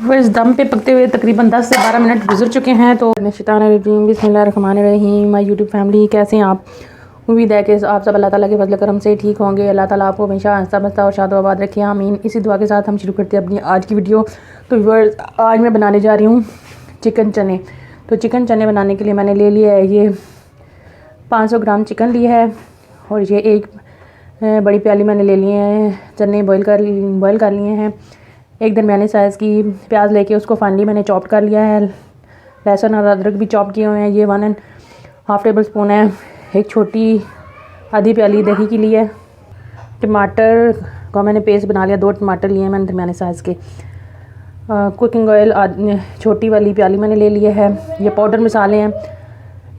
इस दम पे पकते हुए तकरीबन 10 से 12 मिनट गुजर चुके हैं। तो बिस्मिल्लाहिर्रहमानिर्रहीम। माय यूट्यूब फैमिली, कैसे हैं आप? उम्मीद है कि आप सब अल्लाह ताला के फजल करम से ठीक होंगे। अल्लाह ताला आपको हमेशा हंसता बसता और शादोआबाद रखे, आमीन। इसी दुआ के साथ हम शुरू करते हैं अपनी आज की वीडियो। तो व्यूअर्स, आज मैं बनाने जा रही हूँ चिकन चने। तो चिकन चने बनाने के लिए मैंने ले लिया है ये 500 ग्राम चिकन लिया है, और ये एक बड़ी प्याली मैंने ले लिए हैं चने बॉईल कर लिए हैं। एक दरमियाने साइज़ की प्याज लेके उसको फाइनली मैंने चॉप कर लिया है। लहसुन और अदरक भी चॉप किए हुए हैं। ये 1.5 टेबल स्पून है। एक छोटी आधी प्याली दही की लिए। टमाटर का मैंने पेस्ट बना लिया। 2 टमाटर लिए हैं मैंने दरमियाने साइज़ के। कुकिंग ऑयल छोटी वाली प्याली मैंने ले लिया है। ये पाउडर मसाले हैं।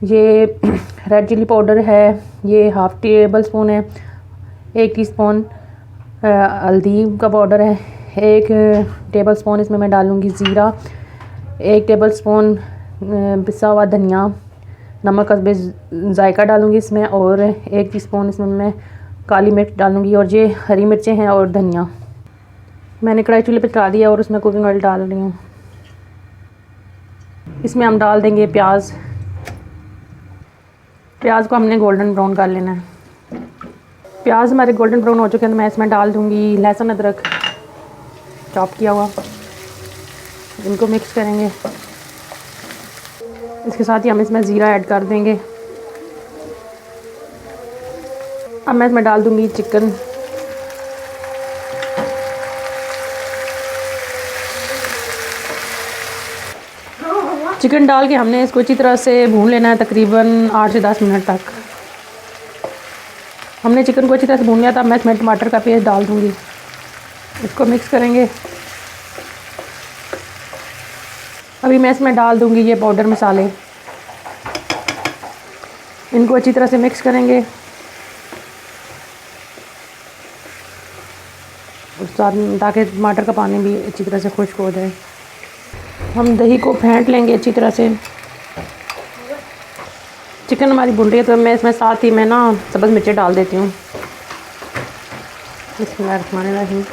ये रेड चिली पाउडर है, ये 1/2 टेबल स्पून है। 1 टीस्पून हल्दी का पाउडर है। 1 टेबल स्पून इसमें मैं डालूँगी ज़ीरा। 1 टेबल स्पून पिसा हुआ धनिया, नमक का जायका डालूँगी इसमें, और 1 टीस्पून इसमें मैं काली मिर्च डालूँगी, और ये हरी मिर्चें हैं और धनिया। मैंने कढ़ाई चूल्हे पे चढ़ा दिया और उसमें कुकिंग ऑयल डाल रही हूँ। इसमें हम डाल देंगे प्याज। प्याज को हमने गोल्डन ब्राउन कर लेना है। प्याज हमारे गोल्डन ब्राउन हो चुके हैं तो मैं इसमें डाल दूँगी लहसुन अदरक चॉप किया हुआ। इनको मिक्स करेंगे। इसके साथ ही हम इसमें ज़ीरा ऐड कर देंगे। अब मैं इसमें डाल दूँगी चिकन। चिकन डाल के हमने इसको अच्छी तरह से भून लेना है, तकरीबन 8 से 10 मिनट तक। हमने चिकन को अच्छी तरह से भून लिया था। मैं इसमें टमाटर का पेस्ट डाल दूँगी। इसको मिक्स करेंगे। अभी मैं इसमें डाल दूँगी ये पाउडर मसाले। इनको अच्छी तरह से मिक्स करेंगे, ताकि टमाटर का पानी भी अच्छी तरह से खुश्क हो जाए। हम दही को फेंट लेंगे अच्छी तरह से। चिकन हमारी भुन रही है तो मैं इसमें साथ ही में सब्ज़ मिर्चें डाल देती हूँ। बिस्मिल्लाहिर्रहमानिर्रहीम।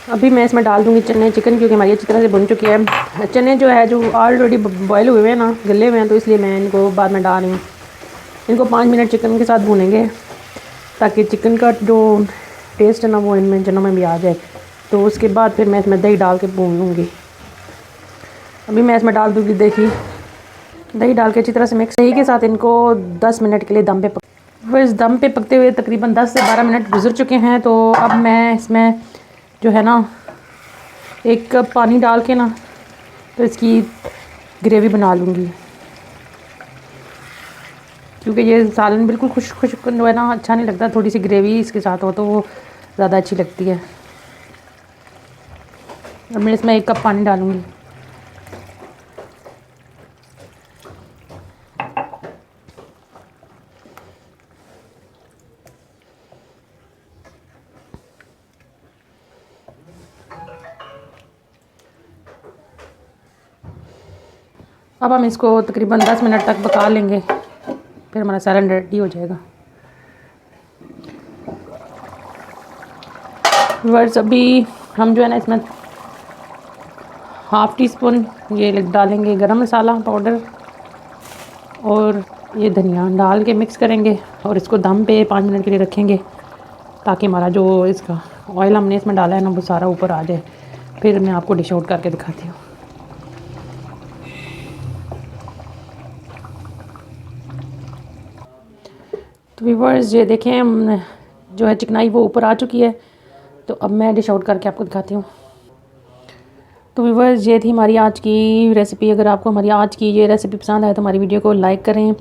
अभी मैं इसमें डाल दूँगी चने। चिकन क्योंकि हमारी अच्छी तरह से भुन चुकी है। चने जो ऑलरेडी बॉयल हुए हैं गले हुए हैं, तो इसलिए मैं इनको बाद में डाल रही हूँ। इनको 5 मिनट चिकन के साथ भूनेंगे, ताकि चिकन का जो टेस्ट है वो इनमें चनों में भी आ जाए। तो उसके बाद फिर मैं इसमें दही डाल के भून लूँगी। अभी मैं इसमें डाल दूँगी दही डाल के अच्छी तरह से मिक्स। दही के साथ इनको 10 मिनट के लिए दम पे इस दम पे पकते हुए तकरीबन 10 से 12 मिनट गुजर चुके हैं। तो अब मैं इसमें जो है 1 कप पानी डाल के तो इसकी ग्रेवी बना लूँगी, क्योंकि ये सालन बिल्कुल खुश्क जो है अच्छा नहीं लगता। थोड़ी सी ग्रेवी इसके साथ हो तो वो ज़्यादा अच्छी लगती है। और मैं इसमें 1 कप पानी डालूँगी। अब हम इसको तकरीबन 10 मिनट तक पका लेंगे, फिर हमारा सालन रेडी हो जाएगा। व्यूअर्स, अभी हम जो है इसमें 1/2 टीस्पून ये डालेंगे गरम मसाला पाउडर, और ये धनिया डाल के मिक्स करेंगे, और इसको दम पे 5 मिनट के लिए रखेंगे, ताकि हमारा जो इसका ऑयल हमने इसमें डाला है वो सारा ऊपर आ जाए। फिर मैं आपको डिश आउट करके दिखाती हूँ। तो व्यूअर्स, ये देखें जो है चिकनाई वो ऊपर आ चुकी है। तो अब मैं डिश आउट करके आपको दिखाती हूँ। तो व्यूअर्स, ये थी हमारी आज की रेसिपी। अगर आपको हमारी आज की ये रेसिपी पसंद आए तो हमारी वीडियो को लाइक करें,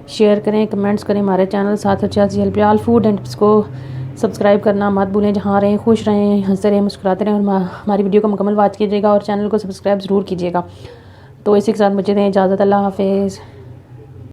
शेयर करें, कमेंट्स करें। हमारे चैनल साथ अच्छी हेल्पियाल फूड एंड टिप्स को सब्सक्राइब करना मत भूलें। जहाँ रहें खुश रहें, हंसते रहें, मुस्कुराते रहें, और हमारी वीडियो को मुकम्मल वॉच कीजिएगा और चैनल को सब्सक्राइब ज़रूर कीजिएगा। तो इसी के साथ मुझे दें इजाज़त। अल्लाह हाफिज़।